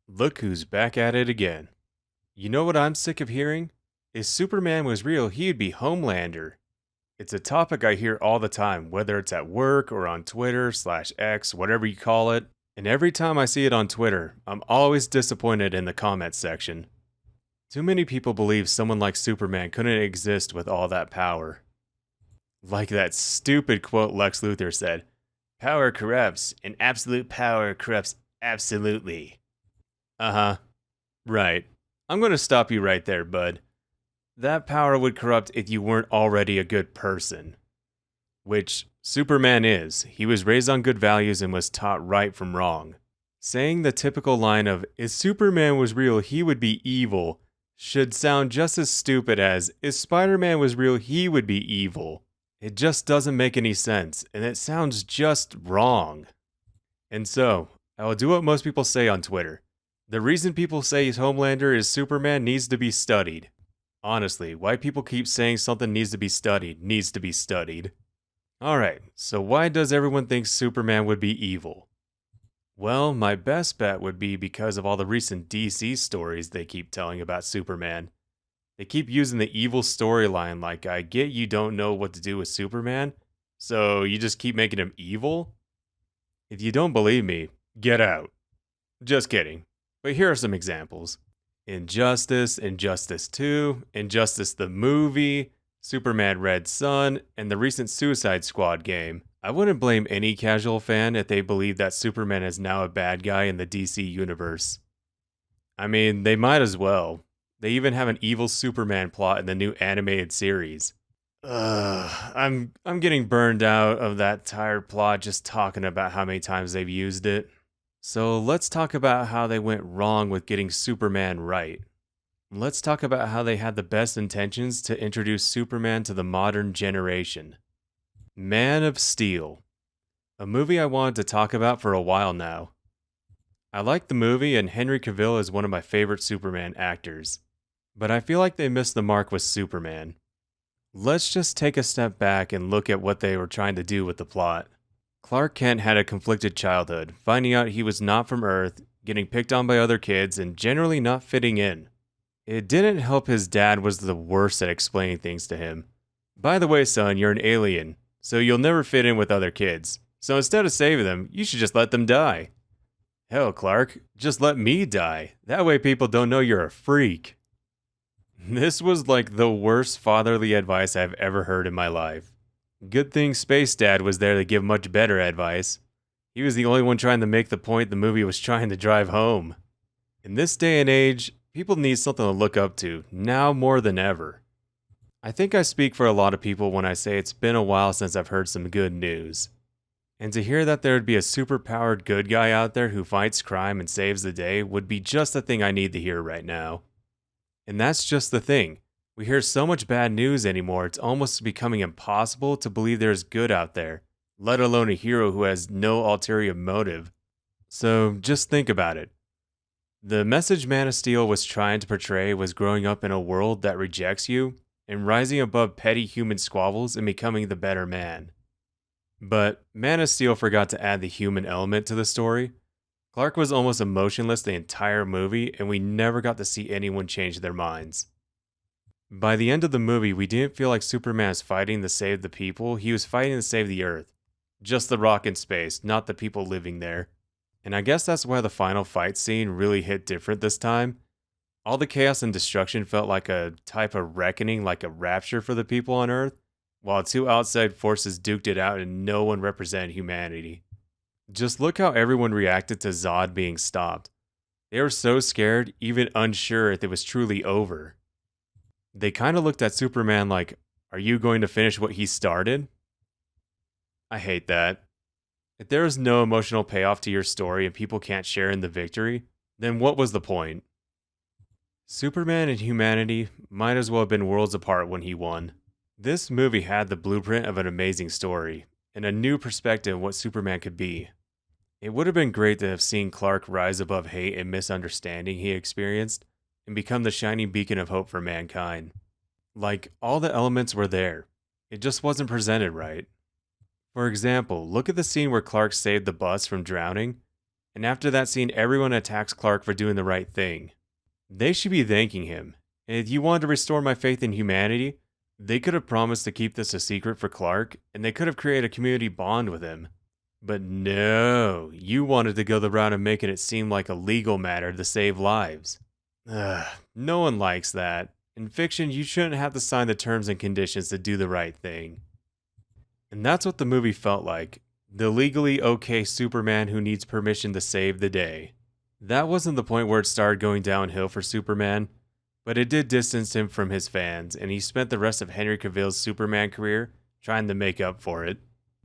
Look who's back at it again. You know what I'm sick of hearing? If Superman was real, he'd be Homelander. It's a topic I hear all the time, whether it's at work or on Twitter/X, whatever you call it. And every time I see it on Twitter, I'm always disappointed in the comments section. Too many people believe someone like Superman couldn't exist with all that power. Like that stupid quote Lex Luthor said, "Power corrupts, and absolute power corrupts absolutely." Uh-huh. Right. I'm going to stop you right there, bud. That power would corrupt if you weren't already a good person. Which Superman is. He was raised on good values and was taught right from wrong. Saying the typical line of, if Superman was real, he would be evil, should sound just as stupid as, if Spider-Man was real, he would be evil. It just doesn't make any sense, and it sounds just wrong. And so, I will do what most people say on Twitter. The reason people say Homelander is Superman needs to be studied. Honestly, why people keep saying something needs to be studied needs to be studied. Alright, so why does everyone think Superman would be evil? Well, my best bet would be because of all the recent DC stories they keep telling about Superman. They keep using the evil storyline like, I get you don't know what to do with Superman, so you just keep making him evil? If you don't believe me, get out. Just kidding. But here are some examples. Injustice, Injustice 2, Injustice the movie, Superman Red Son, and the recent Suicide Squad game. I wouldn't blame any casual fan if they believe that Superman is now a bad guy in the DC universe. I mean, they might as well. They even have an evil Superman plot in the new animated series. I'm getting burned out of that tired plot just talking about how many times they've used it. So let's talk about how they went wrong with getting Superman right. Let's talk about how they had the best intentions to introduce Superman to the modern generation. Man of Steel. A movie I wanted to talk about for a while now. I like the movie and Henry Cavill is one of my favorite Superman actors. But I feel like they missed the mark with Superman. Let's just take a step back and look at what they were trying to do with the plot. Clark Kent had a conflicted childhood, finding out he was not from Earth, getting picked on by other kids, and generally not fitting in. It didn't help his dad was the worst at explaining things to him. By the way, son, you're an alien, so you'll never fit in with other kids. So instead of saving them, you should just let them die. Hell, Clark, just let me die. That way people don't know you're a freak. This was like the worst fatherly advice I've ever heard in my life. Good thing Space Dad was there to give much better advice. He was the only one trying to make the point the movie was trying to drive home. In this day and age, people need something to look up to, now more than ever. I think I speak for a lot of people when I say it's been a while since I've heard some good news. And to hear that there would be a superpowered good guy out there who fights crime and saves the day would be just the thing I need to hear right now. And that's just the thing. We hear so much bad news anymore, it's almost becoming impossible to believe there's good out there, let alone a hero who has no ulterior motive. So just think about it. The message Man of Steel was trying to portray was growing up in a world that rejects you and rising above petty human squabbles and becoming the better man. But Man of Steel forgot to add the human element to the story. Clark was almost emotionless the entire movie, and we never got to see anyone change their minds. By the end of the movie, we didn't feel like Superman was fighting to save the people, he was fighting to save the Earth. Just the rock in space, not the people living there. And I guess that's why the final fight scene really hit different this time. All the chaos and destruction felt like a type of reckoning, like a rapture for the people on Earth, while two outside forces duked it out and no one represented humanity. Just look how everyone reacted to Zod being stopped. They were so scared, even unsure if it was truly over. They kind of looked at Superman like, are you going to finish what he started? I hate that. If there is no emotional payoff to your story and people can't share in the victory, then what was the point? Superman and humanity might as well have been worlds apart when he won. This movie had the blueprint of an amazing story, and a new perspective of what Superman could be. It would have been great to have seen Clark rise above hate and misunderstanding he experienced, and become the shining beacon of hope for mankind. Like, all the elements were there. It just wasn't presented right. For example, look at the scene where Clark saved the bus from drowning. And after that scene, everyone attacks Clark for doing the right thing. They should be thanking him. If you wanted to restore my faith in humanity, they could have promised to keep this a secret for Clark, and they could have created a community bond with him. But no, you wanted to go the route of making it seem like a legal matter to save lives. Ugh, no one likes that. In fiction, you shouldn't have to sign the terms and conditions to do the right thing. And that's what the movie felt like. The legally okay Superman who needs permission to save the day. That wasn't the point where it started going downhill for Superman, but it did distance him from his fans, and he spent the rest of Henry Cavill's Superman career trying to make up for it.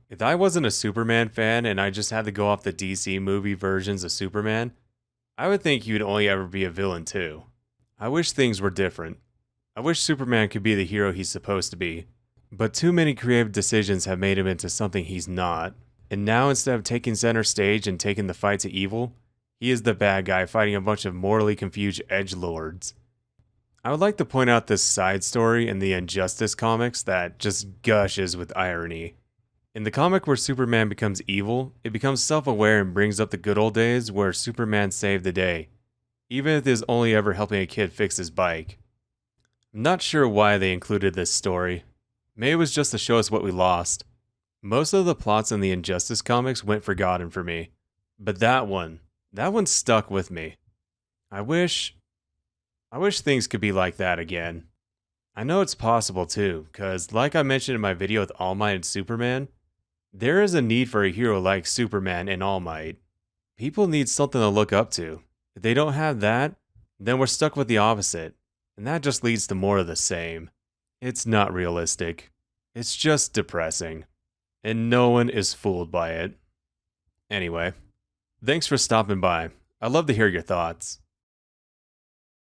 If I wasn't a Superman fan and I just had to go off the DC movie versions of Superman, I would think he would only ever be a villain too. I wish things were different. I wish Superman could be the hero he's supposed to be, but too many creative decisions have made him into something he's not. And now instead of taking center stage and taking the fight to evil, he is the bad guy fighting a bunch of morally confused edgelords. I would like to point out this side story in the Injustice comics that just gushes with irony. In the comic where Superman becomes evil, it becomes self-aware and brings up the good old days where Superman saved the day, even if it is only ever helping a kid fix his bike. I'm not sure why they included this story. Maybe it was just to show us what we lost. Most of the plots in the Injustice comics went forgotten for me, but that one stuck with me. I wish things could be like that again. I know it's possible too, cause like I mentioned in my video with All Might and Superman, there is a need for a hero like Superman and All Might. People need something to look up to. If they don't have that, then we're stuck with the opposite, and that just leads to more of the same. It's not realistic. It's just depressing. And no one is fooled by it. Anyway, thanks for stopping by. I'd love to hear your thoughts.